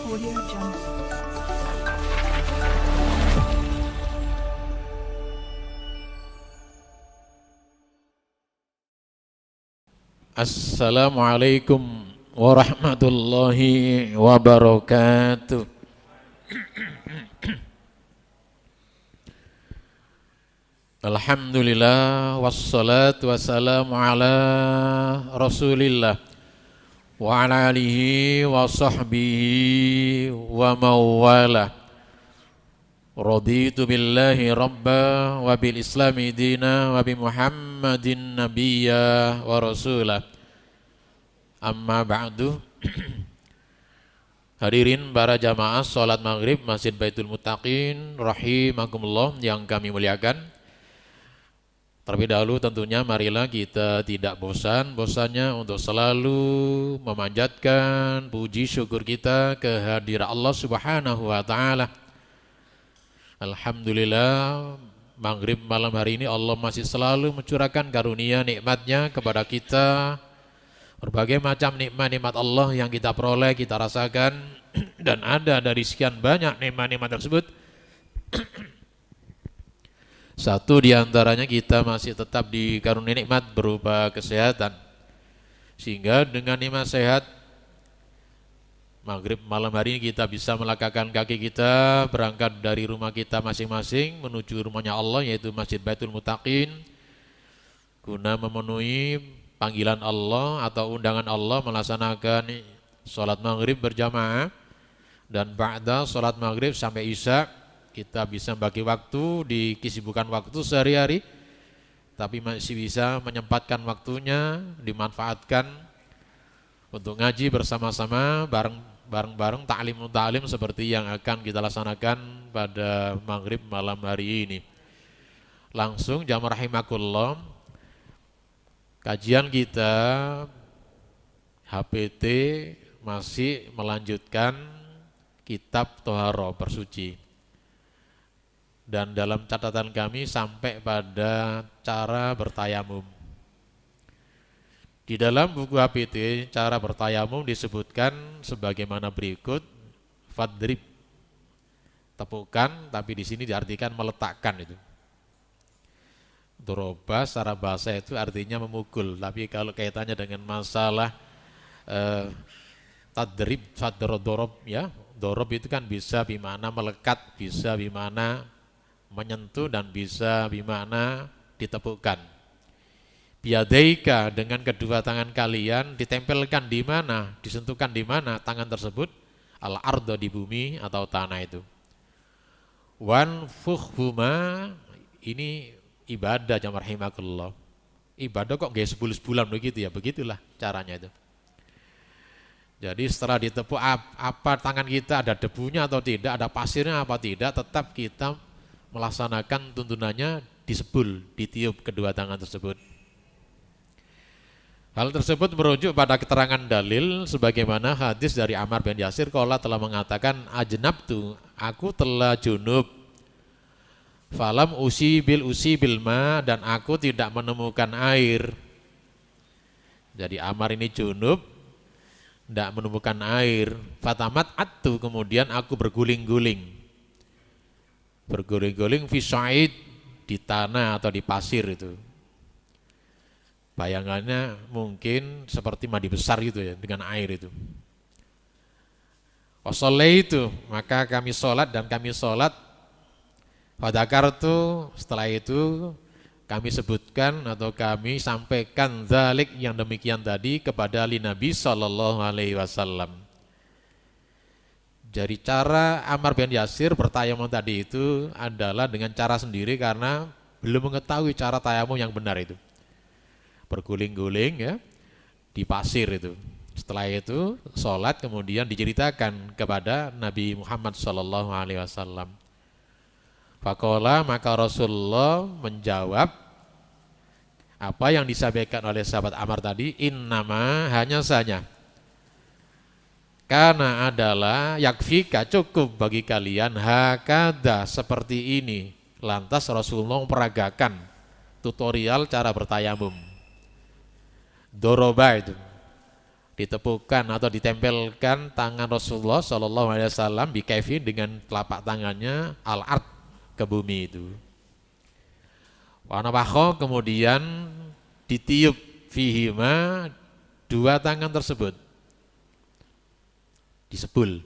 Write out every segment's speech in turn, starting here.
Audio Jungle. Assalamualaikum warahmatullahi wabarakatuh. Alhamdulillah wassalatu wassalamu ala Rasulillah wa ala alihi wa sahbihi wa mawala. Raditu billahi rabba wa bil islami dina wa bi Muhammadin nabiyya wa rasulah. Amma ba'du. Hadirin para jamaah salat maghrib Masjid Baitul Muttaqin rahimakumullah yang kami muliakan. Terlebih dahulu tentunya marilah kita tidak bosan-bosannya untuk selalu memanjatkan puji syukur kita kehadirat Allah Subhanahu wa taala. Alhamdulillah, maghrib malam hari ini Allah masih selalu mencurahkan karunia nikmatnya kepada kita. Berbagai macam nikmat-nikmat Allah yang kita peroleh, kita rasakan. Dan ada dari sekian banyak nikmat-nikmat tersebut, satu diantaranya kita masih tetap dikaruniai nikmat berupa kesehatan. Sehingga dengan nikmat sehat, maghrib malam hari ini kita bisa melangkahkan kaki kita berangkat dari rumah kita masing-masing menuju rumahnya Allah, yaitu Masjid Baitul Muttaqin, guna memenuhi panggilan Allah atau undangan Allah melaksanakan sholat maghrib berjamaah. Dan ba'da sholat maghrib sampai isya kita bisa bagi waktu di kesibukan waktu sehari-hari, tapi masih bisa menyempatkan waktunya dimanfaatkan untuk ngaji bersama-sama bareng-bareng ta'lim seperti yang akan kita laksanakan pada maghrib malam hari ini. Langsung jamaah rahimakumullah, kajian kita HPT masih melanjutkan kitab Toharo bersuci. Dan dalam catatan kami sampai pada cara bertayamum. Di dalam buku HPT cara bertayamum disebutkan sebagaimana berikut: fadrib, tepukan, tapi di sini diartikan meletakkan itu. Doroba secara bahasa itu artinya memukul, tapi kalau kaitannya dengan masalah tadrib, dorob ya, dorob itu kan bisa bimana melekat, bisa bimana menyentuh, dan bisa bimana ditepukkan. Biadaika, dengan kedua tangan kalian ditempelkan di mana, disentuhkan di mana tangan tersebut, al-ardo, di bumi atau tanah itu. Wanfukhhuma, ini ibadah jamaah rahimakumullah. Ibadah kok gak sebulan begitu ya, begitulah caranya itu. Jadi setelah ditepuk apa tangan kita ada debunya atau tidak, ada pasirnya apa tidak, tetap kita melaksanakan tuntunannya, disebul, ditiup kedua tangan tersebut. Hal tersebut merujuk pada keterangan dalil sebagaimana hadis dari Ammar bin Yasir, qala telah mengatakan, ajnabtu, aku telah junub, falam usibil ma, dan aku tidak menemukan air. Jadi Ammar ini junub, tidak menemukan air. Fatamat attu, kemudian aku berguling-guling fi sa'id, di tanah atau di pasir itu. Bayangannya mungkin seperti mandi besar gitu ya, dengan air itu. Wasallaitu, maka kami sholat, dan kami sholat. Fadakartu, setelah itu kami sebutkan atau kami sampaikan dzalik, yang demikian tadi, kepada Nabi sallallahu alaihi wasallam. Jadi cara Ammar bin Yasir bertayamum tadi itu adalah dengan cara sendiri karena belum mengetahui cara tayamum yang benar itu. Berguling-guling ya di pasir itu. Setelah itu sholat, kemudian diceritakan kepada Nabi Muhammad sallallahu alaihi wasallam. Faqala, maka Rasulullah menjawab apa yang disampaikan oleh sahabat Ammar tadi, innama, hanya saja, karena adalah yakfika, cukup bagi kalian, hakada, seperti ini. Lantas Rasulullah memperagakan tutorial cara bertayamum. Doroba itu Ditepukan atau ditempelkan tangan Rasulullah Shallallahu Alaihi Wasallam bi kaifi dengan telapak tangannya al-ard ke bumi itu. Wa nafakha kemudian ditiup fihima dua tangan tersebut. Disebul.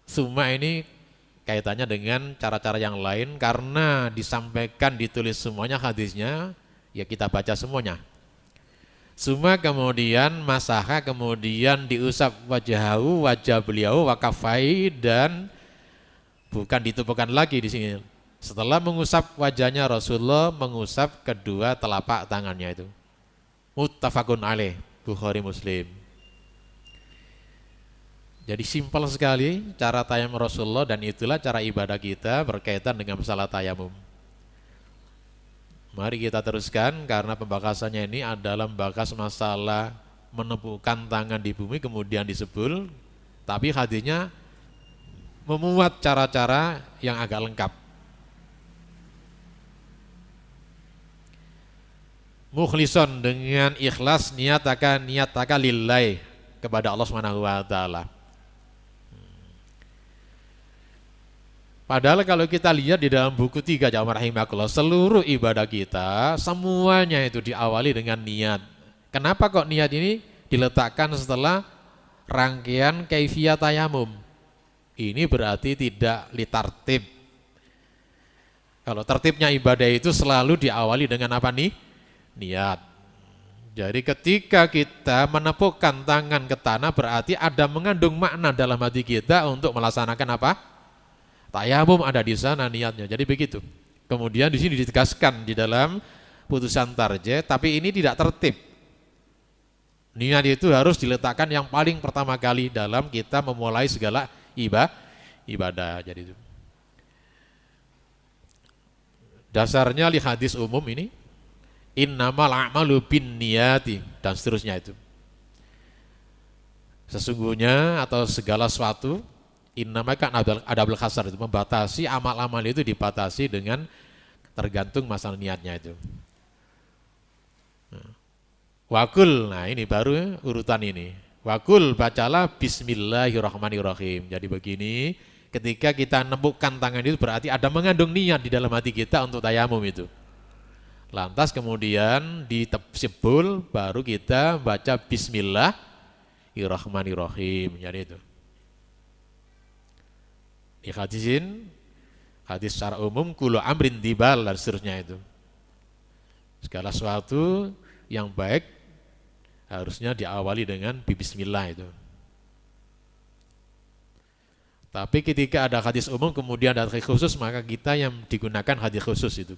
Summa ini kaitannya dengan cara-cara yang lain karena disampaikan ditulis semuanya hadisnya, ya kita baca semuanya. Summa kemudian masaha kemudian diusap wajahu wajah beliau wakafai dan bukan ditupukan lagi di sini. Setelah mengusap wajahnya Rasulullah mengusap kedua telapak tangannya itu. Muttafaqun alaih Bukhari Muslim. Jadi simpel sekali cara tayamum Rasulullah dan itulah cara ibadah kita berkaitan dengan masalah tayamum. Mari kita teruskan karena pembahasannya ini adalah membahas masalah menepukkan tangan di bumi kemudian disebul, tapi hadisnya memuat cara-cara yang agak lengkap. Mukhlison dengan ikhlas niataka lillahi kepada Allah Subhanahu wa taala. Padahal kalau kita lihat di dalam buku 3 jamaah rahimakumullah, seluruh ibadah kita semuanya itu diawali dengan niat. Kenapa kok niat ini diletakkan setelah rangkaian kaifiyah tayamum? Ini berarti tidak litartib. Kalau tertibnya ibadah itu selalu diawali dengan apa nih? Niat. Jadi ketika kita menepukkan tangan ke tanah berarti ada mengandung makna dalam hati kita untuk melaksanakan apa? Tayamum ada di sana niatnya. Jadi begitu. Kemudian di sini ditegaskan di dalam putusan tarjih, tapi ini tidak tertib. Niat itu harus diletakkan yang paling pertama kali dalam kita memulai segala ibadah. Jadi itu. Dasarnya li hadis umum ini innamal a'malu binniyati dan seterusnya itu. Sesungguhnya atau segala sesuatu innama kan adabul khasar itu membatasi amal-amal itu dibatasi dengan tergantung masalah niatnya itu. Wakul, nah ini baru urutan ini. Wakul bacalah bismillahirrahmanirrahim. Jadi begini, ketika kita nembukkan tangan itu berarti ada mengandung niat di dalam hati kita untuk tayamum itu. Lantas kemudian disebul baru kita baca bismillahirrahmanirrahim. Jadi itu. Di hadisin, hadis secara umum kulo amrin dibal dan seterusnya itu. Segala sesuatu yang baik harusnya diawali dengan bismillah itu. Tapi ketika ada hadis umum kemudian ada hadis khusus maka kita yang digunakan hadis khusus itu.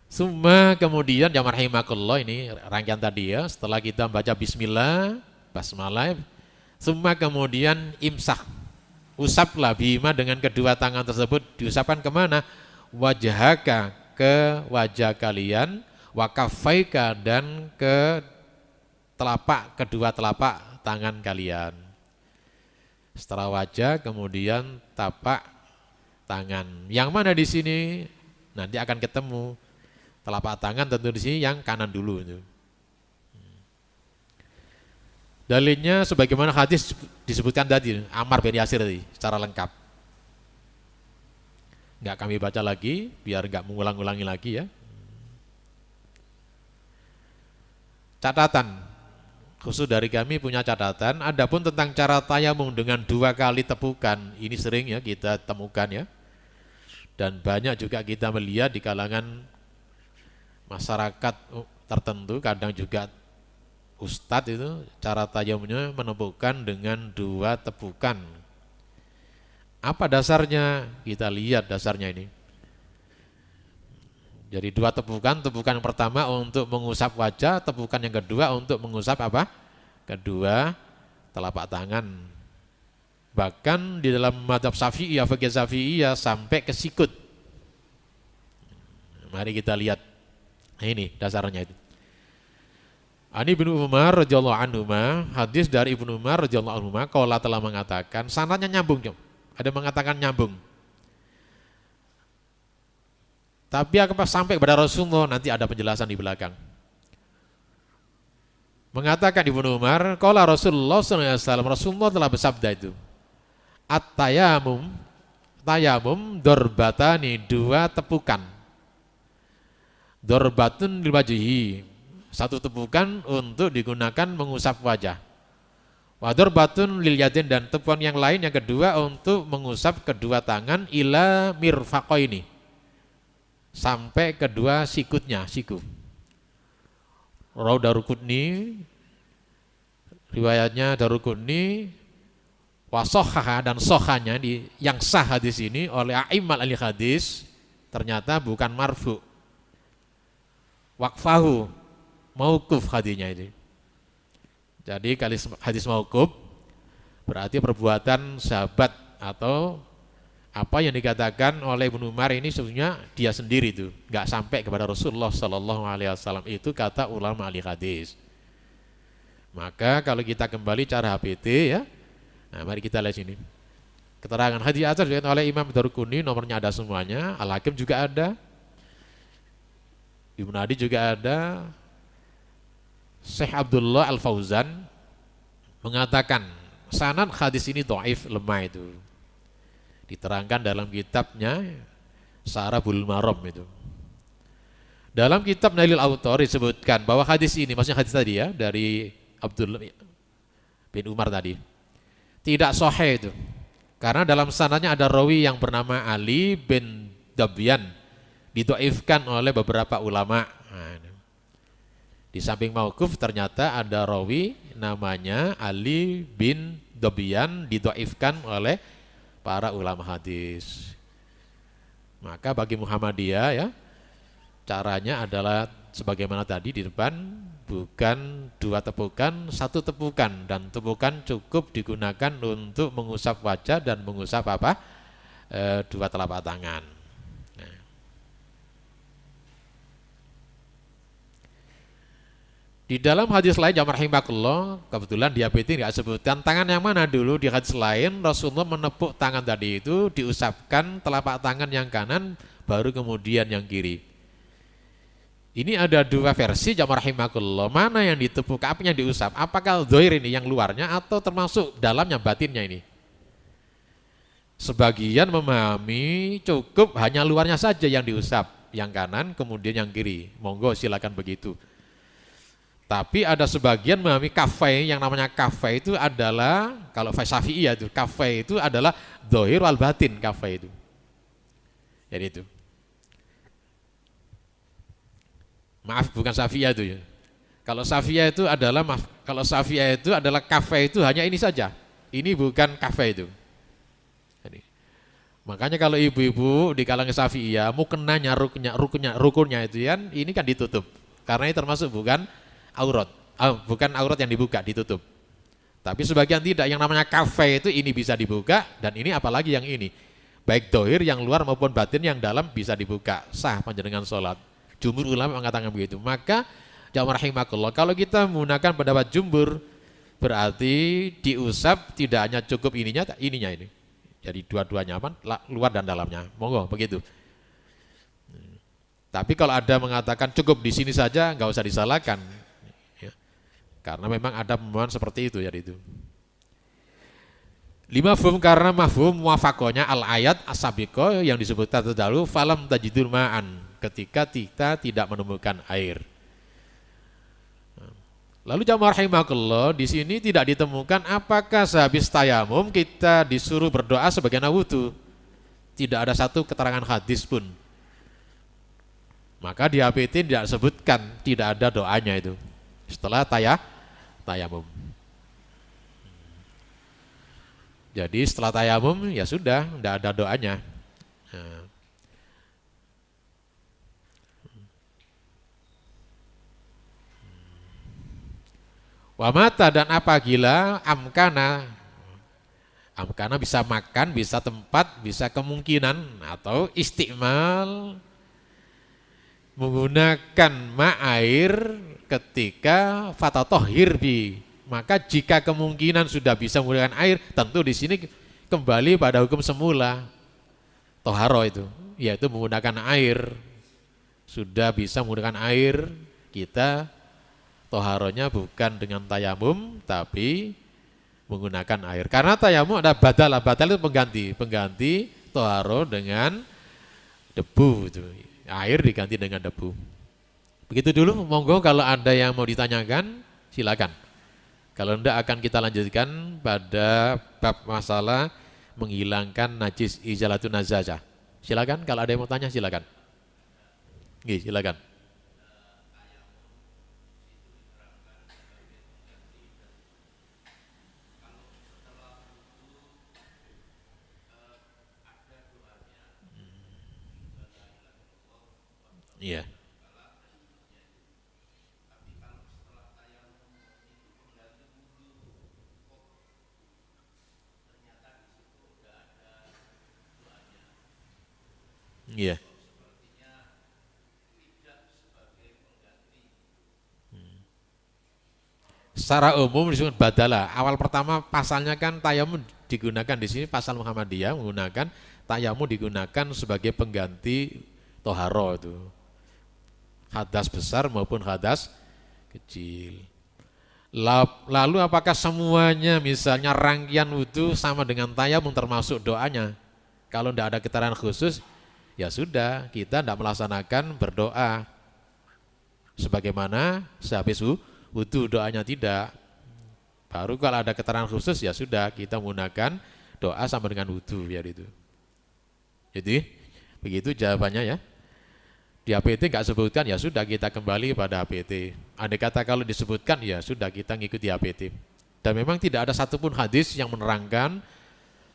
Summa kemudian yang rahimakumullah ini rangkaian tadi ya, setelah kita baca bismillah, basmalah, summa kemudian imsah. Usaplah bima dengan kedua tangan tersebut diusapkan kemana? Wajhaka ke wajah kalian, wakafaika dan ke kedua telapak tangan kalian. Setelah wajah kemudian tapak tangan. Yang mana di sini? Nanti akan ketemu telapak tangan tentu di sini yang kanan dulu itu. Dalilnya sebagaimana hadis disebutkan tadi, Ammar bin Yasir tadi, secara lengkap. Enggak kami baca lagi, biar enggak mengulang-ulangi lagi ya. Catatan, khusus dari kami punya catatan, adapun tentang cara tayamum dengan 2 kali tepukan, ini sering ya kita temukan ya. Dan banyak juga kita melihat di kalangan masyarakat tertentu, kadang juga ustadz itu cara tayamumnya menepukkan dengan 2 tepukan. Apa dasarnya? Kita lihat dasarnya ini. Jadi 2 tepukan, tepukan yang pertama untuk mengusap wajah, tepukan yang kedua untuk mengusap apa? Kedua telapak tangan. Bahkan di dalam mazhab Syafi'iyah, fikih Syafi'iyah sampai ke sikut. Mari kita lihat. Ini dasarnya itu. Ani bin Umar radhiyallahu anhu, hadis dari Ibnu Umar radhiyallahu anhu, qala telah mengatakan, sanadnya nyambung, ada mengatakan nyambung. Tapi apa sampai kepada Rasulullah nanti ada penjelasan di belakang. Mengatakan Ibnu Umar, qala Rasulullah sallallahu alaihi wasallam, Rasulullah telah bersabda itu, at-tayamum, tayamum dorbatani, dua tepukan. Dorbatun lil wajhi, satu tepukan untuk digunakan mengusap wajah. Wa dorbatun lil yadin, dan tepukan yang lain yang kedua untuk mengusap kedua tangan ila mirfaqaini, sampai kedua sikutnya, siku. Rawi Daruqutni, riwayatnya Daruqutni, wasohha, dan sohanya yang sah hadis ini oleh a'immal ahli hadis ternyata bukan marfu, waqfahu, mauquf hadisnya ini. Jadi kalau hadis mauquf berarti perbuatan sahabat atau apa yang dikatakan oleh Ibnu Umar ini sebenarnya dia sendiri itu, nggak sampai kepada Rasulullah Sallallahu Alaihi Wasallam, itu kata ulama ahli hadis. Maka kalau kita kembali cara HPT ya, nah mari kita lihat sini. Keterangan hadis atas diriwayatkan oleh Imam Daruqutni, nomornya ada semuanya, Al-Hakim juga ada, Ibnu Adi juga ada. Syekh Abdullah Al-Fauzan mengatakan sanad hadis ini dhaif, lemah itu. Diterangkan dalam kitabnya Sarabul Maram itu. Dalam kitab Nailul Autor disebutkan bahwa hadis ini, maksudnya hadis tadi ya, dari Abdullah bin Umar tadi, tidak sahih itu. Karena dalam sanadnya ada rawi yang bernama Ali bin Dabyan, didhaifkan oleh beberapa ulama. Di samping mauquf ternyata ada rawi namanya Ali bin Dabyan, didhaifkan oleh para ulama hadis. Maka bagi Muhammadiyah ya, caranya adalah sebagaimana tadi di depan, bukan dua tepukan, satu tepukan, dan tepukan cukup digunakan untuk mengusap wajah dan mengusap apa? Dua telapak tangan. Nah. Di dalam hadis lain jamaah rahimakumullah, kebetulan di HPT nggak sebutkan tangan yang mana dulu. Di hadis lain Rasulullah menepuk tangan tadi itu, diusapkan telapak tangan yang kanan, baru kemudian yang kiri. Ini ada dua versi jamaah rahimakumullah, mana yang ditepuk, apa yang diusap, apakah zahir ini yang luarnya atau termasuk dalamnya, batinnya ini. Sebagian memahami cukup hanya luarnya saja yang diusap, yang kanan kemudian yang kiri, monggo silakan begitu. Tapi ada sebagian memahami kafai, yang namanya kafai itu adalah, kalau Syafi'iyah itu, kafai itu adalah zahir wal batin, kafai itu. Jadi itu. Maaf, bukan Syafi'iyah itu ya. Kalau Syafi'iyah itu adalah, maaf, kalau Syafi'iyah itu adalah kafai itu hanya ini saja. Ini bukan kafai itu. Jadi, makanya kalau ibu-ibu di kalangan Syafi'iyah mukenanya, rukunnya itu kan, ini kan ditutup. Karena ini termasuk bukan aurat, bukan aurat yang dibuka, ditutup. Tapi sebagian tidak, yang namanya kafai itu ini bisa dibuka, dan ini apalagi yang ini, baik dohir yang luar maupun batin yang dalam bisa dibuka, sah panjenengan sholat. Jumhur ulama mengatakan begitu. Maka jamaah rahimakumullah, kalau kita menggunakan pendapat jumhur, berarti diusap tidak hanya cukup ininya ini. Jadi dua-duanya apa, luar dan dalamnya, monggo begitu. Tapi kalau ada mengatakan cukup di sini saja, nggak usah disalahkan. Karena memang ada pemahaman seperti itu ya itu. 5 mafhum, karena mafhum muwafaqahnya al ayat as-sabiqah yang disebutkan terdahulu, falam tajidul ma'an, ketika kita tidak menemukan air. Lalu jamaah rahimakumullah, di sini tidak ditemukan apakah sehabis tayamum kita disuruh berdoa sebagaimana wudu. Tidak ada satu keterangan hadis pun. Maka di HPT tidak sebutkan, tidak ada doanya itu setelah tayamum. Jadi setelah tayamum ya sudah, tidak ada doanya. Wamata, dan apabila amkana bisa makan, bisa tempat, bisa kemungkinan, atau istiqmal menggunakan air ketika fatatohir bi, maka jika kemungkinan sudah bisa menggunakan air, tentu di sini kembali pada hukum semula toharo itu, yaitu menggunakan air. Sudah bisa menggunakan air, kita toharonya bukan dengan tayamum tapi menggunakan air. Karena tayamum ada badal itu pengganti toharo dengan debu itu. Air diganti dengan debu. Begitu dulu, monggo kalau ada yang mau ditanyakan silakan. Kalau enggak akan kita lanjutkan pada bab masalah menghilangkan najis izalatun nazajah. Silakan kalau ada yang mau tanya silakan. Nggih, silakan. Iya. Iya. Secara umum disebut badala. Awal pertama pasalnya kan tayamum digunakan di sini pasal Muhammadiyah menggunakan tayamum digunakan sebagai pengganti toharo itu. Hadas besar maupun hadas kecil. Lalu apakah semuanya misalnya rangkaian wudhu sama dengan tayamum termasuk doanya? Kalau tidak ada keterangan khusus, ya sudah kita tidak melaksanakan berdoa. Sebagaimana sehabis wudhu doanya tidak. Baru kalau ada keterangan khusus ya sudah kita menggunakan doa sama dengan wudhu biar itu. Jadi begitu jawabannya ya. Di APT nggak sebutkan ya sudah kita kembali pada APT. Andai kata kalau disebutkan ya sudah kita ngikuti APT. Dan memang tidak ada satupun hadis yang menerangkan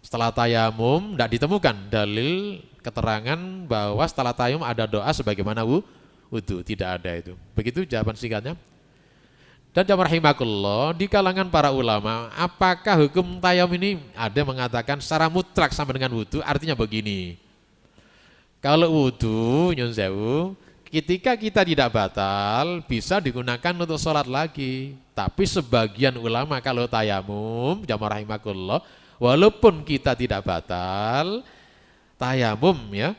setelah tayamum tidak ditemukan dalil keterangan bahwa setelah tayamum ada doa sebagaimana wudhu. Tidak ada itu. Begitu jawaban singkatnya. Dan jamaah rahimakumullah di kalangan para ulama, apakah hukum tayamum ini ada mengatakan secara mutlak sama dengan wudhu? Artinya begini. Kalau wudhu, nyun sewu, ketika kita tidak batal, bisa digunakan untuk sholat lagi. Tapi sebagian ulama kalau tayamum, jamaah rahimakumullah, walaupun kita tidak batal, tayamum ya,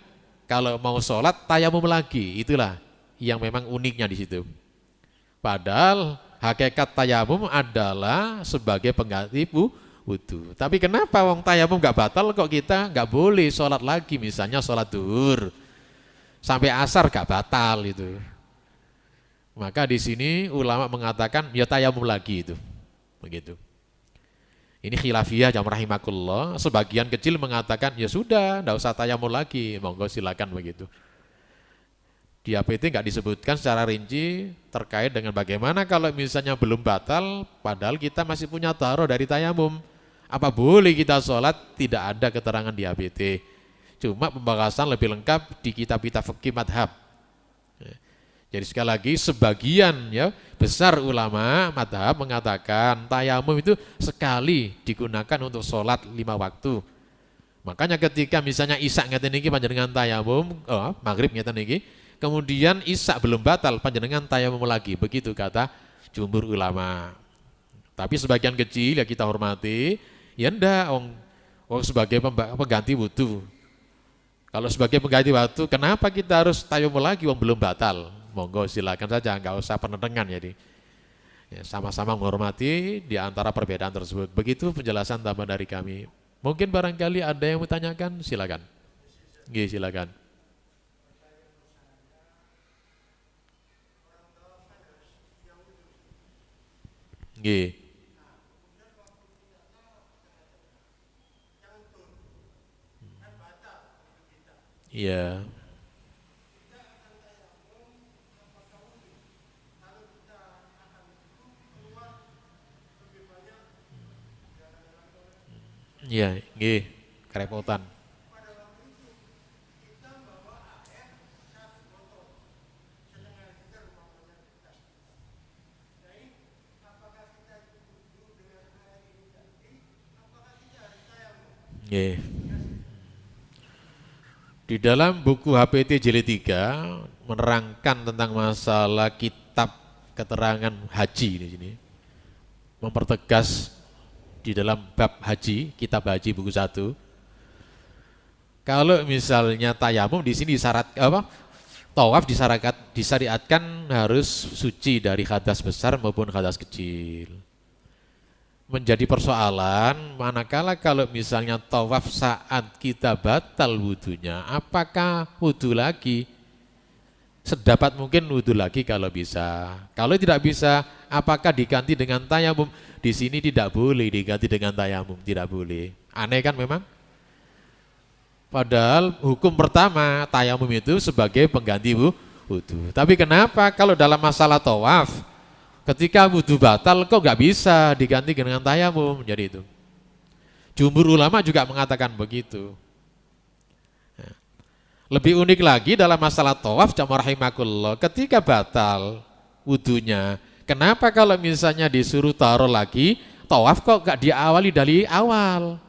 kalau mau sholat tayamum lagi, itulah yang memang uniknya di situ. Padahal hakikat tayamum adalah sebagai pengganti wudhu. Tapi kenapa wong tayamum nggak batal kok kita nggak boleh sholat lagi, misalnya sholat duhur sampai asar nggak batal itu. Maka di sini ulama mengatakan ya tayamum lagi itu, begitu. Ini khilafiyah jamaah rahimakumullah. Sebagian kecil mengatakan ya sudah, nggak usah tayamum lagi, monggo silakan begitu. Di APT nggak disebutkan secara rinci terkait dengan bagaimana kalau misalnya belum batal, padahal kita masih punya taruh dari tayamum. Apa boleh kita sholat? Tidak ada keterangan di APT. Cuma pembahasan lebih lengkap di kitab-kitab fikih madhab. Jadi sekali lagi sebagian ya besar ulama madhab mengatakan tayamum itu sekali digunakan untuk sholat 5 waktu. Makanya ketika misalnya isya ngeten niki panjenengan tayamum, maghrib ngeten niki, kemudian isya belum batal panjenengan tayamum lagi, begitu kata jumhur ulama. Tapi sebagian kecil ya kita hormati, ya ndak, sebagai pengganti wudhu. Kalau sebagai pengganti wudhu, kenapa kita harus tayamum lagi wong belum batal? Monggo silakan saja, nggak usah penerengan jadi. Ya, sama-sama menghormati di antara perbedaan tersebut. Begitu penjelasan tambahan dari kami. Mungkin barangkali ada yang bertanyakan, silakan. Nggih, silakan. Nggih. Iya. Iya, nggih. Kerepotan. Nggih. Di dalam buku HPT jilid 3 menerangkan tentang masalah kitab keterangan haji di sini. Mempertegas di dalam bab haji, kitab haji buku 1. Kalau misalnya tayamum di sini syarat apa? tawaf disyariatkan harus suci dari hadas besar maupun hadas kecil. Menjadi persoalan manakala kalau misalnya tawaf saat kita batal wudunya, apakah wudu lagi? Sedapat mungkin wudu lagi kalau bisa. Kalau tidak bisa, apakah diganti dengan tayamum? Di sini tidak boleh diganti dengan tayamum, tidak boleh. Aneh kan memang? Padahal hukum pertama tayamum itu sebagai pengganti wudu. Tapi kenapa kalau dalam masalah tawaf, ketika wudu batal kok nggak bisa diganti dengan tayamum? Jadi itu. Jumhur ulama juga mengatakan begitu. Lebih unik lagi dalam masalah tawaf, jamaah rahimakumullah, ketika batal wudunya, kenapa kalau misalnya disuruh taruh lagi, tawaf kok gak diawali dari awal?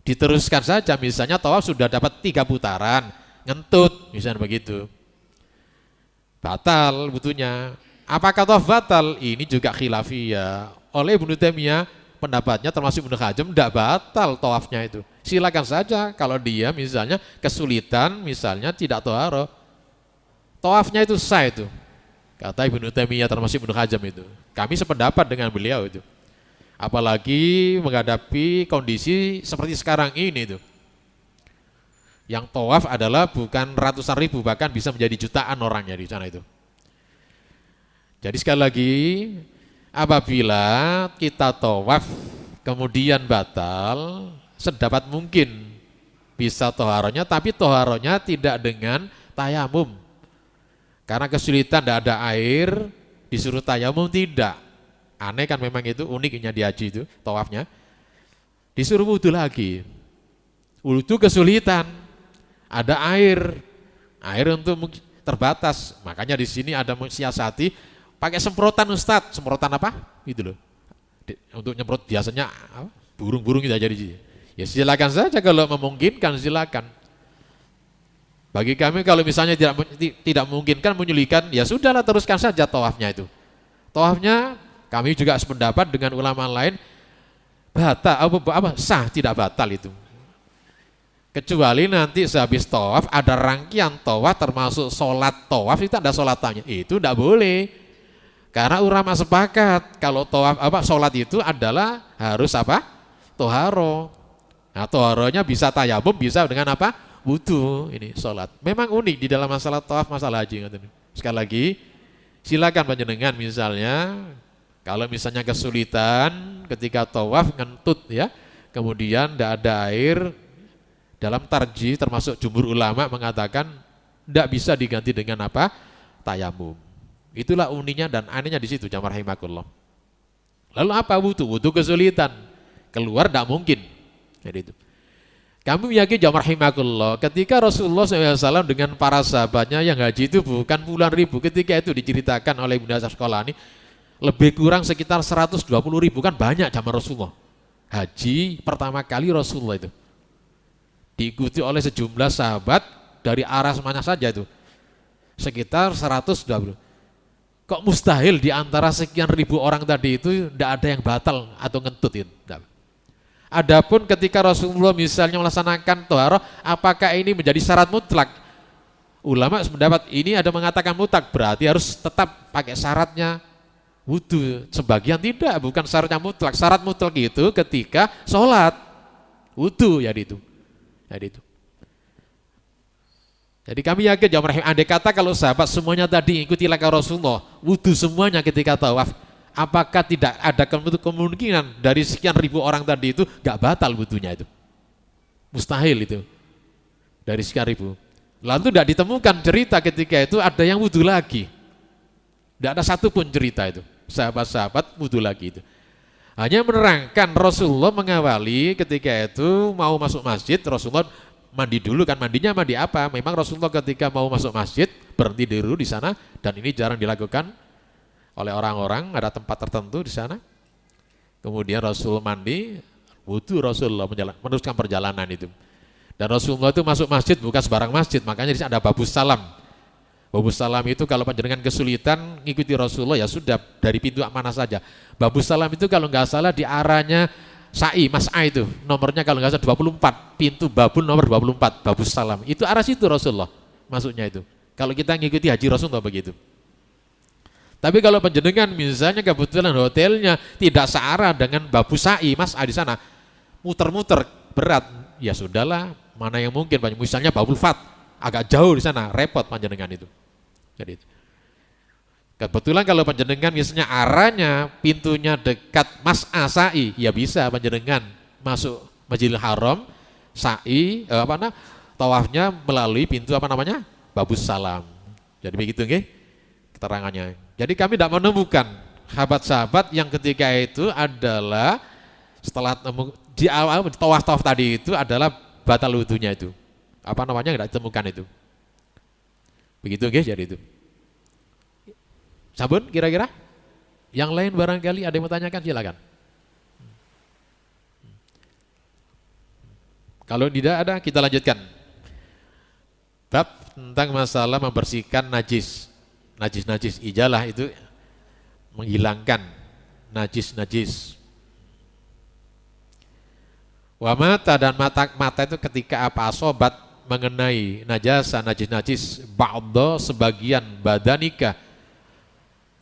Diteruskan saja, misalnya tawaf sudah dapat 3 putaran, ngentut, misalnya begitu. Batal wudunya. Apakah tawaf batal? Ini juga khilafiyah. Oleh Ibnu Taimiyah, pendapatnya termasuk Ibnu Hazm, tidak batal tawafnya itu. Silakan saja kalau dia misalnya kesulitan, misalnya tidak toharo, tawafnya itu sah itu. Kata Ibnu Taimiyah termasuk Ibnu Hazm itu. Kami sependapat dengan beliau itu. Apalagi menghadapi kondisi seperti sekarang ini itu. Yang tawaf adalah bukan ratusan ribu, bahkan bisa menjadi jutaan orangnya di sana itu. Jadi sekali lagi, apabila kita tawaf kemudian batal, sedapat mungkin bisa toharonya, tapi toharonya tidak dengan tayamum. Karena kesulitan, tidak ada air, disuruh tayamum tidak. Aneh kan memang itu, uniknya di haji itu, tawafnya. Disuruh wudu lagi. Wudu kesulitan, ada air untuk terbatas. Makanya di sini ada mensiasati pakai semprotan Ustadz. Semprotan apa? Gitu loh. Untuk nyemprot biasanya burung-burung itu aja di sini. Ya silakan saja kalau memungkinkan, silakan. Bagi kami kalau misalnya tidak memungkinkan menyulikan, ya sudahlah teruskan saja tawafnya itu. Tawafnya kami juga sependapat dengan ulama lain, sah tidak batal itu. Kecuali nanti sehabis tawaf ada rangkaian tawaf termasuk sholat tawaf, itu ada sholatannya, itu tidak boleh. Karena ulama sepakat kalau tawaf sholat itu adalah harus toharo. Nah, toharonya bisa tayamum, bisa dengan wudu. Ini sholat. Memang unik di dalam masalah tawaf, masalah haji. Sekali lagi, silakan panjenengan misalnya, kalau misalnya kesulitan ketika tawaf ngentut ya, kemudian tidak ada air, dalam tarjih termasuk jumhur ulama mengatakan tidak bisa diganti dengan tayamum. Itulah uninya dan anehnya di situ, jamaah rahimakumullah. Lalu apa wudu? Wudu kesulitan, keluar tidak mungkin. Jadi itu. Kami meyakini jamaah rahimakumullah, ketika Rasulullah SAW dengan para sahabatnya yang haji itu bukan puluhan ribu, ketika itu diceritakan oleh Ibnu Asqalani, lebih kurang sekitar 120 ribu, kan banyak jamaah Rasulullah. Haji pertama kali Rasulullah itu diikuti oleh sejumlah sahabat dari arah mana saja itu, sekitar 120. Kok mustahil di antara sekian ribu orang tadi itu tidak ada yang batal atau ngentut itu? Adapun ketika Rasulullah misalnya melaksanakan toharoh, apakah ini menjadi syarat mutlak? Ulama sependapat ini ada mengatakan mutlak, berarti harus tetap pakai syaratnya wudu. Sebagian tidak, bukan syaratnya mutlak. Syarat mutlak itu ketika sholat wudu, jadi itu. Jadi kami yakin jamaah rahim, andai kata kalau sahabat semuanya tadi ikuti langkah Rasulullah, wudu semuanya ketika tawaf, apakah tidak ada kemungkinan dari sekian ribu orang tadi itu gak batal wudunya itu? Mustahil itu, dari sekian ribu. Lalu tidak ditemukan cerita ketika itu ada yang wudu lagi. Tidak ada satupun cerita itu, sahabat-sahabat wudu lagi itu. Hanya menerangkan Rasulullah mengawali ketika itu mau masuk masjid, Rasulullah mandi dulu, kan mandinya mandi apa? Memang Rasulullah ketika mau masuk masjid berhenti dulu di sana, dan ini jarang dilakukan oleh orang-orang, ada tempat tertentu di sana. Kemudian Rasul mandi, wudu Rasulullah meneruskan perjalanan itu. Dan Rasulullah itu masuk masjid bukan sembarang masjid, makanya di sana ada babus salam. Babus salam itu kalau panjenengan kesulitan ngikuti Rasulullah ya sudah dari pintu mana saja. Babus salam itu kalau nggak salah di arahnya Sa'i, Mas'a itu nomornya kalau nggak salah 24, pintu babun nomor 24, babus salam. Itu arah situ Rasulullah masuknya itu. Kalau kita ngikuti haji Rasulullah begitu. Tapi kalau panjenengan misalnya kebetulan hotelnya tidak searah dengan Babu Sa'i, Mas di sana, muter-muter berat, ya sudahlah, mana yang mungkin, misalnya Babul Fat, agak jauh di sana, repot panjenengan itu. Jadi itu. Kebetulan kalau panjenengan misalnya arahnya pintunya dekat Mas'a Sa'i, ya bisa panjenengan masuk Masjidil Haram, Sa'i, tawafnya melalui pintu Babus Salam. Jadi begitu nggih keterangannya. Jadi kami tidak menemukan sahabat-sahabat yang ketika itu adalah setelah di awal tawaf tadi itu adalah batal wudunya itu. Tidak ditemukan itu. Begitu nggih, jadi itu. Sabun kira-kira? Yang lain barangkali ada yang mau tanyakan, silakan. Kalau tidak ada, kita lanjutkan. Bab tentang masalah membersihkan najis. Najis ijalah itu menghilangkan najis. Wa mata dan mata itu ketika sobat mengenai najis ba'dha sebagian badanika,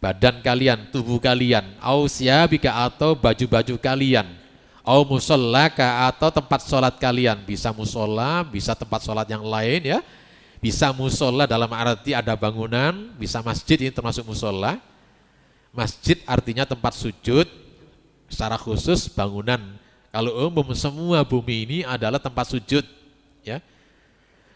badan kalian, tubuh kalian, au siyabika atau baju-baju kalian, au musallaka atau tempat sholat kalian, bisa musola, bisa tempat sholat yang lain ya. Bisa musola dalam arti ada bangunan, bisa masjid, ini termasuk musola. Masjid artinya tempat sujud, secara khusus bangunan. Kalau umum semua bumi ini adalah tempat sujud, ya.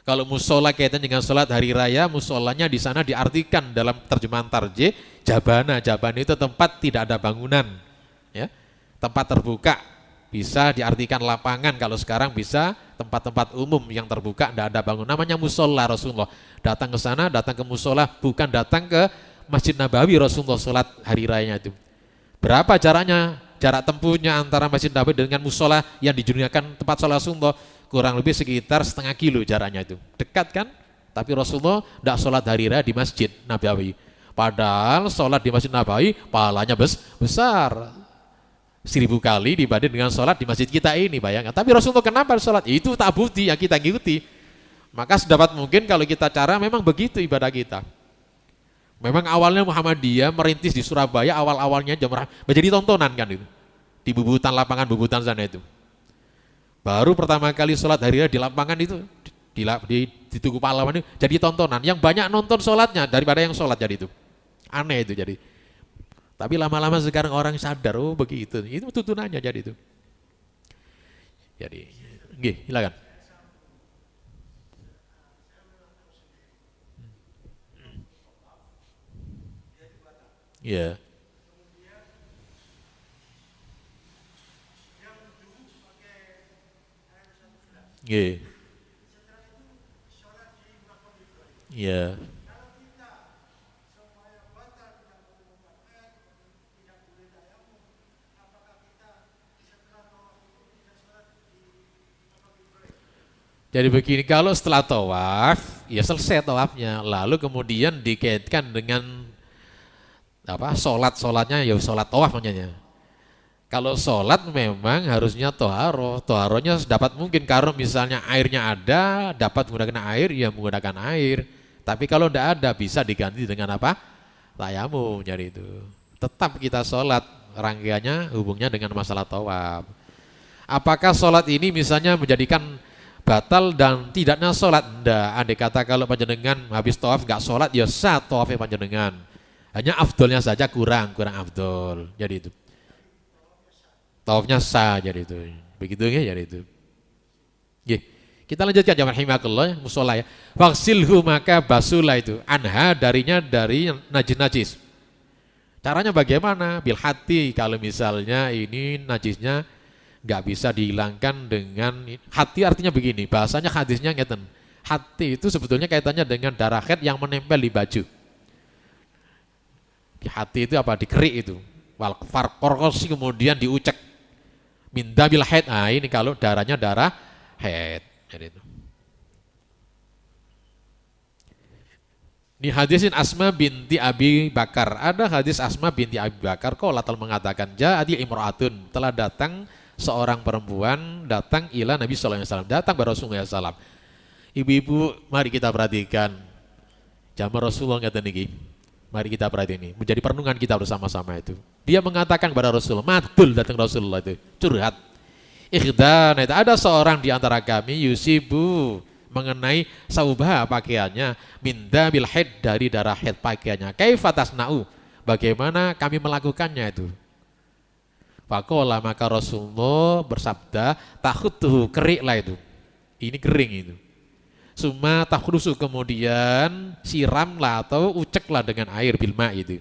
Kalau musola kaitan dengan sholat hari raya, musolanya di sana diartikan dalam terjemahan tarjih, jabana itu tempat tidak ada bangunan, ya. Tempat terbuka, bisa diartikan lapangan, kalau sekarang bisa tempat-tempat umum yang terbuka, tidak ada bangunan, namanya musola Rasulullah. Datang ke sana, datang ke musola, bukan datang ke Masjid Nabawi Rasulullah sholat hari rayanya itu. Berapa jaraknya? Jarak tempuhnya antara Masjid Nabawi dengan musola yang dijadikan tempat sholat Rasulullah kurang lebih sekitar setengah kilo jaraknya itu. Dekat kan? Tapi Rasulullah tidak sholat hari raya di Masjid Nabawi. Padahal sholat di Masjid Nabawi pahalanya besar. 1000 kali dibanding dengan sholat di masjid kita ini, bayangkan. Tapi Rasulullah kenapa sholat? Itu tak bukti yang kita ngikuti. Maka sedapat mungkin kalau kita cara memang begitu ibadah kita. Memang awalnya Muhammadiyah merintis di Surabaya, awal-awalnya Jamrah menjadi tontonan kan itu. Di lapangan bubutan sana itu. Baru pertama kali sholat hari raya di lapangan itu, di Tugu Pahlawan itu jadi tontonan. Yang banyak nonton sholatnya daripada yang sholat jadi itu. Aneh itu jadi. Tapi lama-lama sekarang orang sadar, oh begitu. Itu tuntunannya jadi itu. Jadi, nggih, silakan. Iya. Nggih. Iya. Jadi begini, kalau setelah tawaf, ya selesai tawafnya, lalu kemudian dikaitkan dengan sholatnya ya sholat tawaf namanya. Kalau sholat memang harusnya toharohnya dapat mungkin, kalau misalnya airnya ada, dapat menggunakan air, ya menggunakan air. Tapi kalau tidak ada, bisa diganti dengan tayamum, jadi itu. Tetap kita sholat, rangkaiannya hubungnya dengan masalah tawaf. Apakah sholat ini misalnya menjadikan batal dan tidaknya sholat? Ndak. Andai kata kalau panjenengan habis tawaf nggak sholat, ya sah tawafnya panjenengan. Hanya afdolnya saja kurang afdol. Jadi itu. Tawafnya sah jadi itu. Begitu ya, jadi itu. Nggih. Kita lanjutkan jamaah rahimakumullah, musola ya. Faksilhu, maka basulah itu anha darinya dari najis. Caranya bagaimana? Bil hati, kalau misalnya ini najisnya nggak bisa dihilangkan dengan hati, artinya begini, bahasanya hadisnya ngeten. Hati itu sebetulnya kaitannya dengan darah haid yang menempel di baju. Di hati itu dikerik itu. Wal farqorsi kemudian diucek. Minda bil haid. Nah, ini kalau darahnya darah haid. Jadi itu. Ini hadisin Asma binti Abi Bakar. Ada hadis Asma binti Abi Bakar qalatal mengatakan, ja'ati imra'atun, telah datang seorang perempuan datang ila Nabi sallallahu alaihi wasallam, datang kepada Rasulullah sallallahu alaihi wasallam. Ibu-ibu, mari kita perhatikan. Zaman Rasulullah kata niki. Mari kita perhatikan ini. Menjadi perenungan kita bersama-sama itu. Dia mengatakan kepada Rasulullah, madul datang Rasulullah itu, curhat. Ikhdan, ada seorang di antara kami yusibu mengenai saubah pakaiannya minda bil haid dari darah haid pakaiannya. Kaifa tasna'u? Bagaimana kami melakukannya itu? Faqala maka Rasulullah bersabda, takhutuhu, keriklah itu. Ini kering itu. Summa takhrusu, kemudian siramlah atau uceklah dengan air bilma itu.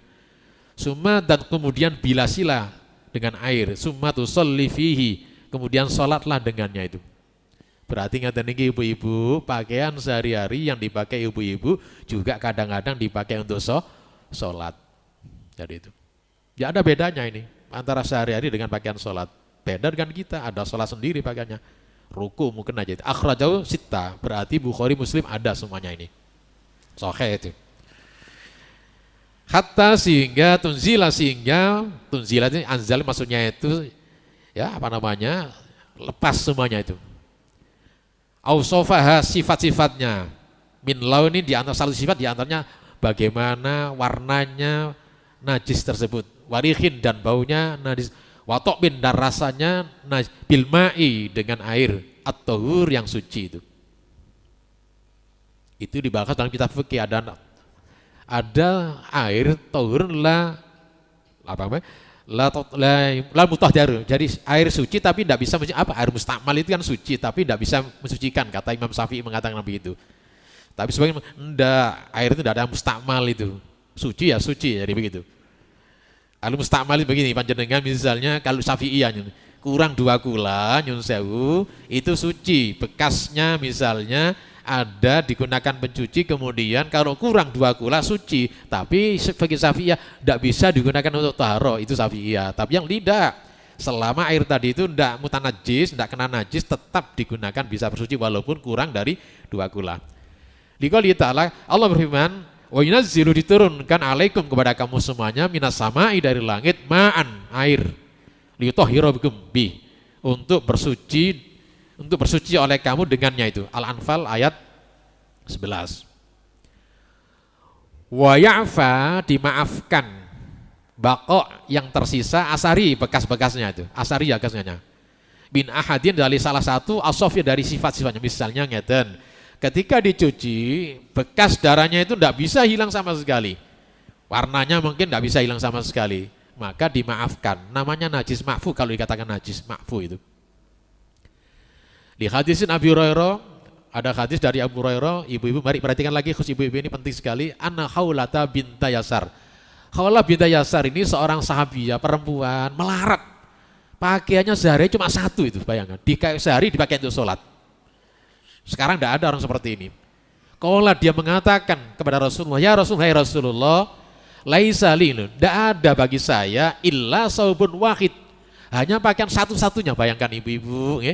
Summa, dan kemudian bilasilah dengan air. Summa tusolli fihi, kemudian sholatlah dengannya itu. Berarti ngaten niki ibu-ibu, pakaian sehari-hari yang dipakai ibu-ibu juga kadang-kadang dipakai untuk sholat. Jadi itu. Ya ada bedanya ini antara sehari-hari dengan pakaian sholat. Beda dengan kita, ada sholat sendiri pakaiannya. Ruku mungkin aja. Akhrajahu sitta, berarti Bukhari Muslim ada semuanya ini. Sahih itu. Hatta sehingga tunzila ini anzal maksudnya itu ya apa namanya, lepas semuanya itu. Ausofaha, sifat-sifatnya. Min launi, di antara satu sifat di antaranya bagaimana warnanya najis tersebut. Warihin, dan baunya najis. Watokbin, dan rasanya bilma'i, dengan air at-tahur yang suci itu. Itu dibahas dalam kitab fikih, ada air tahur la mutahhar. Jadi air suci tapi tidak bisa apa, air mustakmal itu kan suci tapi tidak bisa mensucikan, kata Imam Syafi'i mengatakan begitu. Tapi sebagian enggak, air itu tidak ada mustakmal itu. Suci ya suci, jadi begitu. Kalau mustakmal begini, panjenengan misalnya kalau Syafi'iyah kurang 2 kula nyun sewu itu suci, bekasnya misalnya ada digunakan pencuci, kemudian kalau kurang 2 kula suci, tapi bagi Syafi'iyah tidak bisa digunakan untuk taharo, itu Syafi'iyah. Tapi yang tidak, selama air tadi itu tidak mutanajis, tidak kena najis, tetap digunakan bisa bersuci walaupun kurang dari 2 kula. Liqouli ta'ala, Allah berfirman, wa yunazzilu, diturunkan alaikum kepada kamu semuanya minas sama'i, dari langit, ma'an, air, liyutahhira bikum bih, untuk bersuci oleh kamu dengannya itu. Al-Anfal ayat 11. Wa ya'fa, dimaafkan, baqo, yang tersisa, asari, bekas-bekasnya itu, asari bekasnya. Bin ahadin, dari salah satu, asofi, dari sifat-sifatnya, misalnya ngeten. Ketika dicuci, bekas darahnya itu tidak bisa hilang sama sekali. Warnanya mungkin tidak bisa hilang sama sekali. Maka dimaafkan. Namanya najis ma'fu, kalau dikatakan najis ma'fu itu. Di hadisin Abi Hurairah, ada hadis dari Abu Hurairah, ibu-ibu mari perhatikan lagi, khusus ibu-ibu ini penting sekali. Anna Khawlata binta Yasar. Khawlah binta Yasar ini seorang sahabiah perempuan melarat. Pakaiannya sehari cuma satu itu, bayangkan. Sehari dipakai untuk sholat. Sekarang tidak ada orang seperti ini. Kalau dia mengatakan kepada Rasulullah, ya Rasulullah, laisa li, tidak ada bagi saya illa saubun wahid, hanya pakaian satu-satunya. Bayangkan ibu-ibu,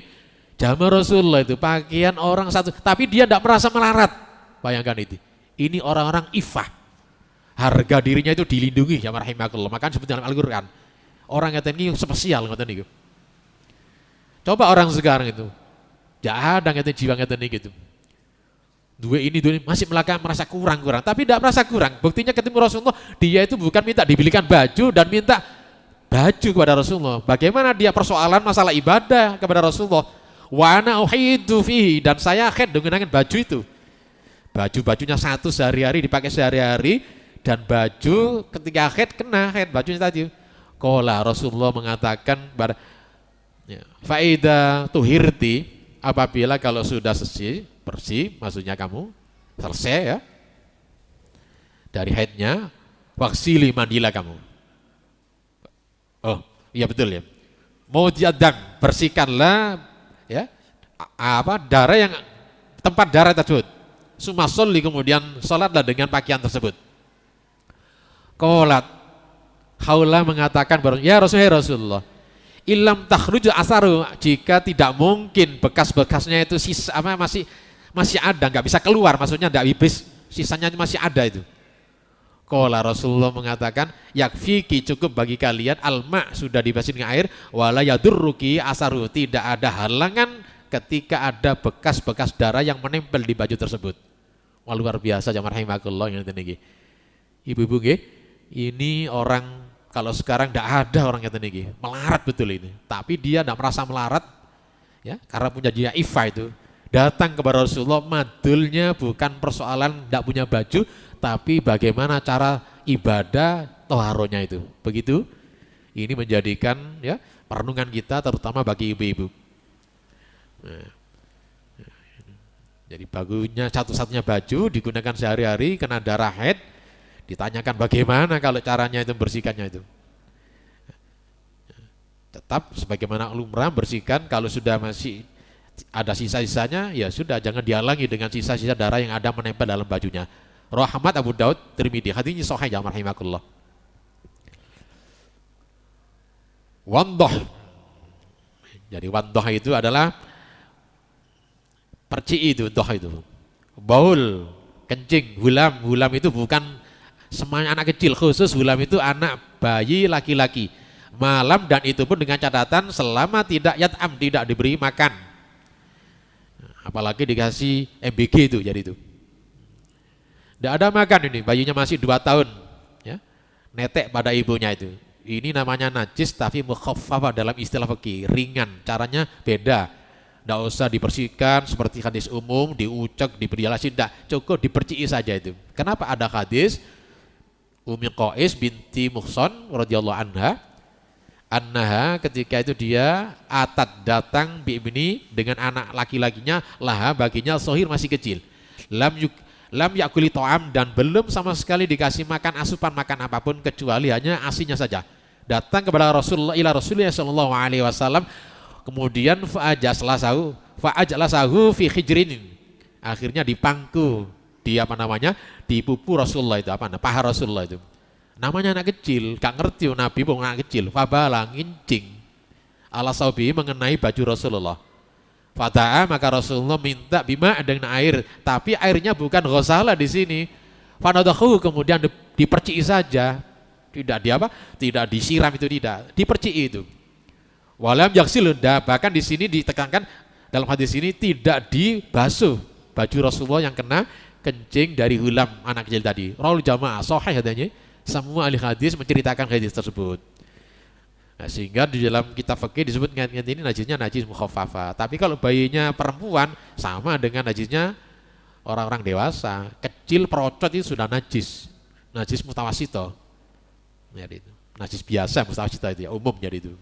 zaman Rasulullah itu pakaian orang satu, tapi dia tidak merasa melarat. Bayangkan itu. Ini orang-orang ifah, harga dirinya itu dilindungi ya rahimakumullah. Maka sebut dalam Al-Quran, orang yang ini spesial. Coba orang sekarang itu, ada ngeten jiwa ngeten gitu. Dua ini masih merasa kurang, tapi tidak merasa kurang. Buktinya ketemu Rasulullah, dia itu bukan minta dibelikan baju dan minta baju kepada Rasulullah. Bagaimana dia persoalan masalah ibadah kepada Rasulullah. Wa ana uhidu fihi, dan saya haid dengan baju itu. Baju-bajunya satu sehari-hari dipakai sehari-hari, dan baju ketika haid kena haid bajunya tadi. Qala, Rasulullah mengatakan faida tuhirti, apabila kalau sudah bersih, maksudnya kamu selesai ya dari haidnya, waksili, mandilah kamu. Oh iya betul ya, mau jadam, bersihkanlah ya darah yang tempat darah tersebut. Sumasolli, kemudian sholatlah dengan pakaian tersebut. Qolat, Khawlah mengatakan baru, ya Rasulullah, ilam takhruj asaru, jika tidak mungkin bekas-bekasnya itu sisa masih ada, nggak bisa keluar, maksudnya tidak habis, sisanya masih ada itu. Qala, Rasulullah mengatakan, yakfiki, cukup bagi kalian, alma, sudah dibasuh dengan air, wala yadurruki asaru, tidak ada halangan ketika ada bekas-bekas darah yang menempel di baju tersebut. Wah, luar biasa jamaah rahimakumullah yang niki. Ibu-ibu nggih, ini orang kalau sekarang tidak ada orang yang niki, melarat betul ini. Tapi dia tidak merasa melarat, ya, karena punya dia ifa itu. Datang kepada Rasulullah, madulnya bukan persoalan tidak punya baju, tapi bagaimana cara ibadah toharonya itu. Begitu, ini menjadikan ya perenungan kita terutama bagi ibu-ibu. Nah, jadi bagunya satu-satunya baju digunakan sehari-hari kena darah haid, ditanyakan bagaimana kalau caranya itu bersihkannya itu. Tetap sebagaimana lumrah bersihkan, kalau sudah masih ada sisa-sisanya ya sudah, jangan dihalangi dengan sisa-sisa darah yang ada menempel dalam bajunya. Rahmat Abu Daud Tirmidzi, hadisnya sahih ya rahimakumullah. Wandoh. Jadi wandoh itu adalah perci itu, doh itu. Baul, kencing, hulam. Hulam itu bukan semuanya anak kecil, khusus hulam itu anak bayi laki-laki. Malam dan itu pun dengan catatan selama tidak yat'am, tidak diberi makan. Apalagi dikasih MBG itu, jadi itu. Tidak ada makan ini, bayinya masih 2 tahun. Ya, netek pada ibunya itu. Ini namanya najis tapi mukhaffafah dalam istilah fikih, ringan, caranya beda. Tidak usah dibersihkan seperti hadis umum, diucek, diberi alasin, tidak, cukup diperciki saja itu. Kenapa ada hadis Ummi Qais binti Muhsan radhiyallahu anha ketika itu dia atat datang bi'ibni dengan anak laki-lakinya, laha baginya sohir masih kecil, lam yakuli to'am dan belum sama sekali dikasih makan asupan makan apapun kecuali hanya asinya saja. Datang kepada Rasulullah sallallahu alaihi wasallam, kemudian fa'ajlasahu fi khijrin, akhirnya dipangku di dipupu Rasulullah itu, paha Rasulullah itu. Namanya anak kecil, gak ngerti Nabi bukan anak kecil. Fabala ngincing ala saubi mengenai baju Rasulullah. Fata'a, maka Rasulullah minta bima dengan air, tapi airnya bukan ghusala di sini. Fanadahu, kemudian diperciki saja, tidak disiram itu, tidak diperciki itu. Walam yaksil, bahkan di sini ditekankan dalam hadis ini tidak dibasuh baju Rasulullah yang kena kencing dari hulam anak kecil tadi. Rawul jamaah sahih katanya. Semua ahli hadis menceritakan hadis tersebut. Nah, sehingga di dalam kitab fikih disebut ini najisnya najis mukhaffafah. Tapi kalau bayinya perempuan sama dengan najisnya orang-orang dewasa. Kecil perocot itu sudah najis. Najis mutawasito. Jadi itu. Najis biasa mutawasito itu ya, umum jadi itu.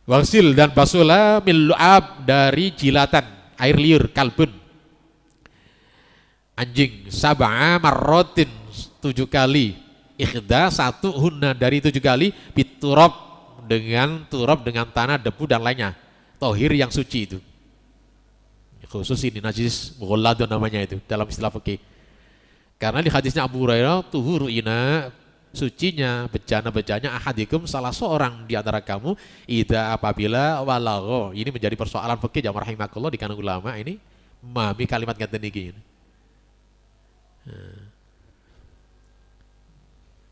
Wasil dan basulah min lu'ab, dari jilatan air liur, kalbun, anjing, sab'a marrotin 7 kali, ikhda 1 hunna dari 7 kali, biturab dengan tanah, debu dan lainnya, tohir yang suci itu. Khusus ini najis mughalladun namanya itu dalam istilah fikih. Karena di hadisnya Abu Hurairah, tuhuru ina, sucinya bejana-bejanya ahadikum, salah seorang di antara kamu, ida apabila walagho. Ini menjadi persoalan fikih jamaah rahimakumullah di kalangan ulama ini, memahami kalimat ngeten iki.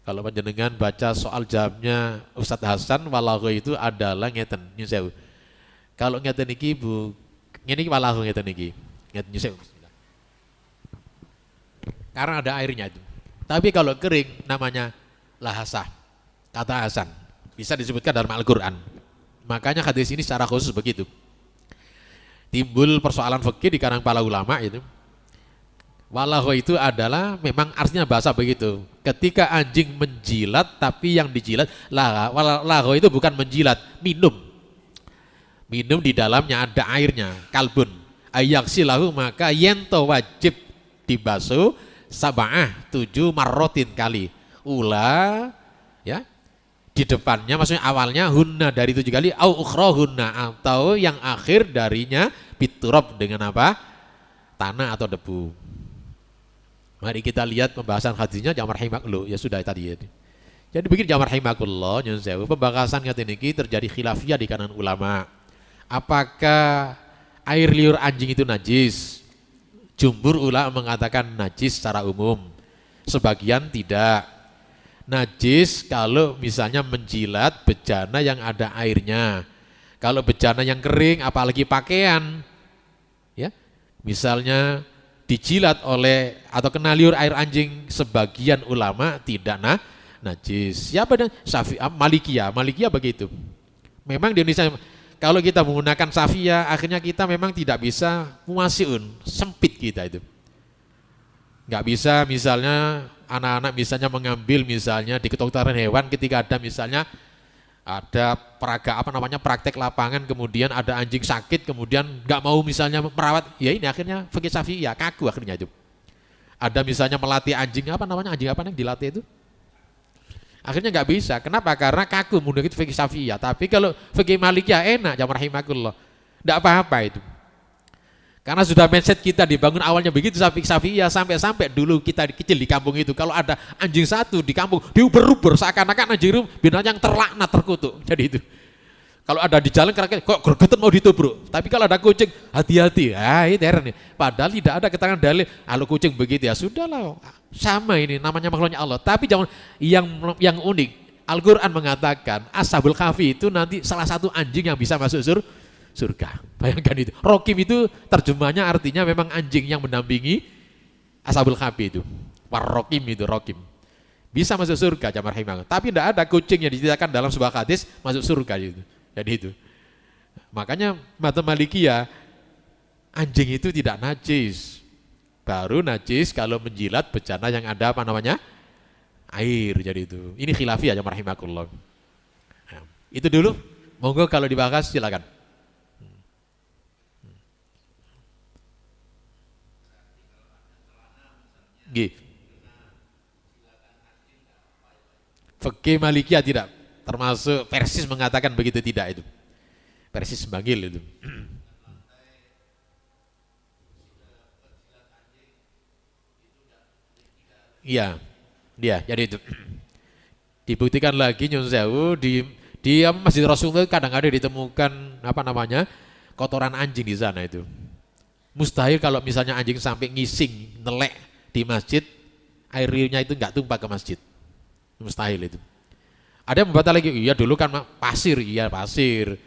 Kalau panjenengan baca soal jawabnya Ustadz Hasan, walagho itu adalah ngeten nyusewu. Kalau ngeten iki Bu, ngene iki walagho ngeten iki. Ngeten nyusewu. Karena ada airnya itu. Tapi kalau kering namanya lahasah, kata Hasan, bisa disebutkan dalam Al-Quran. Makanya hadis ini secara khusus begitu. Timbul persoalan fikih di kalangan para ulama itu. Walagho itu adalah memang artinya bahasa begitu. Ketika anjing menjilat, tapi yang dijilat walagho itu bukan menjilat, minum. Minum di dalamnya ada airnya, kalbun. Ayaksilahu, maka yento wajib dibasuh sab'ah 7 marrotin kali. Ula ya di depannya, maksudnya awalnya hunna dari 7 kali, au ukhra hunna, atau yang akhir darinya biturab dengan apa? Tanah atau debu. Mari kita lihat pembahasan hadisnya jamaah rahimakumullah. Ya sudah tadi ya. Jadi begini jamaah rahimakumullah, nyun sewu, pembahasan ngaten iki terjadi khilafiyah di kalangan ulama. Apakah air liur anjing itu najis? Jumhur ulama mengatakan najis secara umum. Sebagian tidak. Najis kalau misalnya menjilat bejana yang ada airnya. Kalau bejana yang kering, apalagi pakaian, ya, misalnya dijilat oleh atau kena liur air anjing, sebagian ulama tidak najis. Siapa dan Malikiyah begitu. Memang di Indonesia kalau kita menggunakan Safiyah, akhirnya kita memang tidak bisa muasiun, sempit kita itu. Nggak bisa misalnya anak-anak misalnya mengambil misalnya di kedokteran hewan ketika ada misalnya ada praktek lapangan, kemudian ada anjing sakit, kemudian nggak mau misalnya merawat, ya ini akhirnya fikih Syafi'iyah, kaku akhirnya itu. Ada misalnya melatih anjing anjing apa yang dilatih itu, akhirnya nggak bisa. Kenapa? Karena kaku, mudah itu fikih Syafi'iyah. Tapi kalau fikih Malikiyah enak, jamaah rahimakumullah, nggak apa-apa itu. Karena sudah mindset kita dibangun awalnya begitu Syafi'iyah, sampai dulu kita kecil di kampung itu kalau ada anjing satu di kampung diuber-uber seakan-akan anjing itu binatang terlaknat, terkutuk. Jadi itu kalau ada di jalan kok gregetan mau ditubruk, tapi kalau ada kucing hati-hati. Itu heran nih. Padahal tidak ada keterangan dalil kalau kucing begitu, ya sudahlah, sama ini namanya makhluknya Allah. Tapi jangan yang unik, Al-Quran mengatakan Ashabul Kahfi itu nanti salah satu anjing yang bisa masuk surga. Bayangkan itu. Rokim itu terjemahnya artinya memang anjing yang mendampingi Ashabul Kahfi itu. Warrokim itu, rokim. Bisa masuk surga, jamaah rahimahullah. Tapi tidak ada kucing yang diceritakan dalam sebuah hadis masuk surga itu. Jadi itu. Makanya mata Malikiyah, anjing itu tidak najis. Baru najis kalau menjilat bejana yang ada air. Jadi itu. Ini khilafiyah, jamaah rahimahullah. Nah, itu dulu. Monggo kalau dibahas silakan. Fikih Malikiyah tidak, termasuk Persis mengatakan begitu, tidak itu. Persis manggil itu. Iya, dia jadi itu. Dibuktikan lagi Nyun Sewu di Masjid Rasulullah kadang-kadang ditemukan kotoran anjing di sana itu. Mustahil kalau misalnya anjing sampai ngising, nelek di masjid, air liurnya itu enggak tumpah ke masjid. Mustahil itu. Ada yang membantah lagi, iya dulu kan pasir, iya pasir.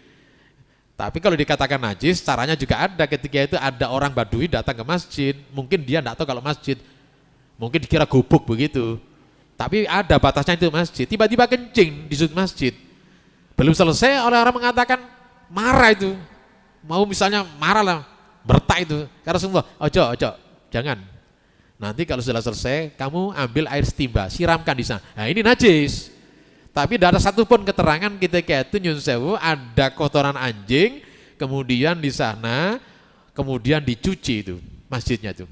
Tapi kalau dikatakan najis, caranya juga ada. Ketika itu ada orang Badui datang ke masjid, mungkin dia enggak tahu kalau masjid, mungkin dikira gubuk begitu. Tapi ada batasnya itu masjid, tiba-tiba kencing di sudut masjid. Belum selesai orang-orang mengatakan marah itu. Mau misalnya marah lah, bertak itu. Karena Rasulullah, ojo, jangan. Nanti kalau sudah selesai, kamu ambil air setimba, siramkan di sana. Nah ini najis. Tapi tidak ada satupun keterangan ketika itu Nyun Sewu ada kotoran anjing, kemudian di sana, kemudian dicuci itu masjidnya itu.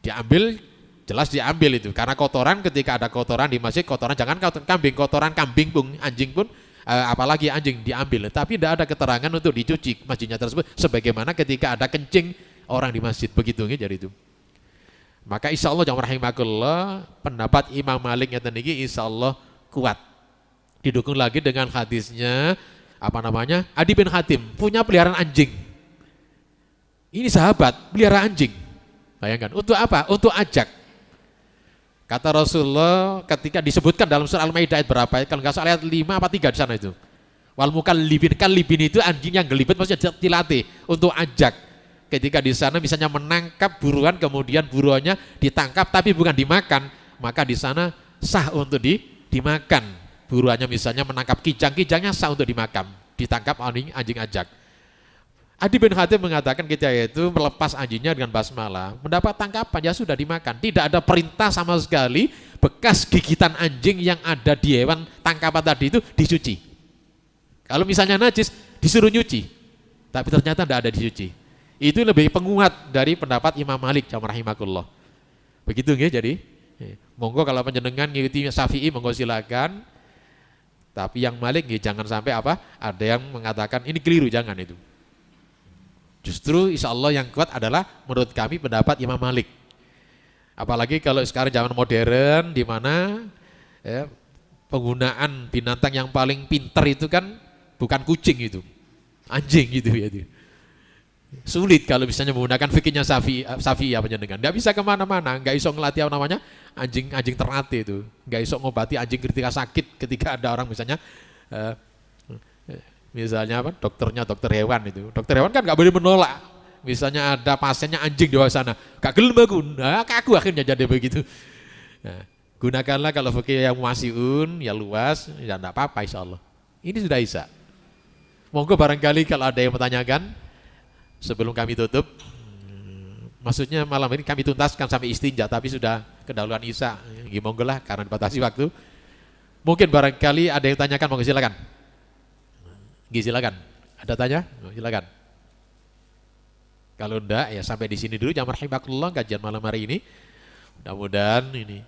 Diambil, jelas diambil itu. Karena kotoran, ketika ada kotoran di masjid, kotoran jangan kotoran kambing pun, anjing pun, apalagi anjing diambil. Tapi tidak ada keterangan untuk dicuci masjidnya tersebut. Sebagaimana ketika ada kencing orang di masjid, begitu jadi itu. Maka insya Allah jamaah rahimakumullah, pendapat Imam Malik yang tinggi insya Allah kuat. Didukung lagi dengan hadisnya Adi bin Hatim punya peliharaan anjing. Ini sahabat pelihara anjing. Bayangkan, untuk apa? Untuk ajak. Kata Rasulullah ketika disebutkan dalam surah Al-Maidah ayat berapa? Kalau nggak salah ayat 5 apa 3 di sana itu. Wal mukallibin, kalibin itu anjing yang gelibet maksudnya dilatih untuk ajak. Ketika di sana misalnya menangkap buruan, kemudian buruannya ditangkap tapi bukan dimakan, maka di sana sah untuk dimakan. Buruannya misalnya menangkap kijang-kijangnya sah untuk dimakan, ditangkap anjing ajak. Adi bin Hatim mengatakan ketika itu melepas anjingnya dengan basmalah, mendapat tangkapan, ya sudah dimakan. Tidak ada perintah sama sekali bekas gigitan anjing yang ada di hewan tangkapan tadi itu dicuci. Kalau misalnya najis disuruh nyuci, tapi ternyata tidak ada dicuci. Itu lebih penguat dari pendapat Imam Malik rahimakumullah. Begitu nggih, jadi monggo kalau panjenengan ngikuti Syafi'i monggo silakan. Tapi yang Malik nggih jangan sampai ada yang mengatakan ini keliru, jangan itu. Justru insya Allah yang kuat adalah menurut kami pendapat Imam Malik. Apalagi kalau sekarang zaman modern di mana penggunaan binatang yang paling pintar itu kan bukan kucing itu, anjing gitu ya. Sulit kalau misalnya menggunakan fikihnya Syafi'i panjenengan. Nggak bisa kemana-mana, nggak iso ngelatih anjing terlatih itu, nggak iso ngobati anjing ketika sakit, ketika ada orang misalnya Misalnya apa? Dokternya dokter hewan itu. Dokter hewan kan nggak boleh menolak. Misalnya ada pasiennya anjing di bawah sana, gak gelem aku, nah kaku akhirnya jadi begitu. Nah, gunakanlah kalau fikih yang wasiun, ya luas, ya enggak apa-apa insya Allah. Ini sudah isa. Monggo barangkali kalau ada yang bertanyakan sebelum kami tutup. Maksudnya malam ini kami tuntaskan sampai istinja, tapi sudah kedahuluan isa. Ya, monggo lah karena dibatasi waktu. Mungkin barangkali ada yang tanyakan, monggo silakan. Silakan. Ada tanya? Silakan. Kalau enggak ya sampai di sini dulu. Jangan rahimakumullah kajian malam hari ini. Mudah-mudahan ini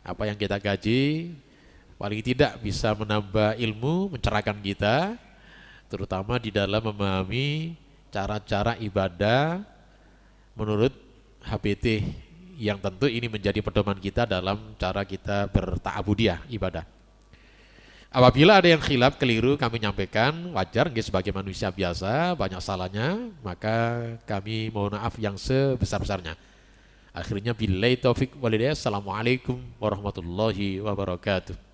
apa yang kita kaji paling tidak bisa menambah ilmu, mencerahkan kita, terutama di dalam memahami cara-cara ibadah menurut HBT yang tentu ini menjadi pedoman kita dalam cara kita berta'abudiyah ibadah. Apabila ada yang khilaf, keliru, kami nyampaikan, wajar, sebagai manusia biasa, banyak salahnya, maka kami mohon maaf yang sebesar-besarnya. Akhirnya billahi taufik walhidayah. Assalamualaikum warahmatullahi wabarakatuh.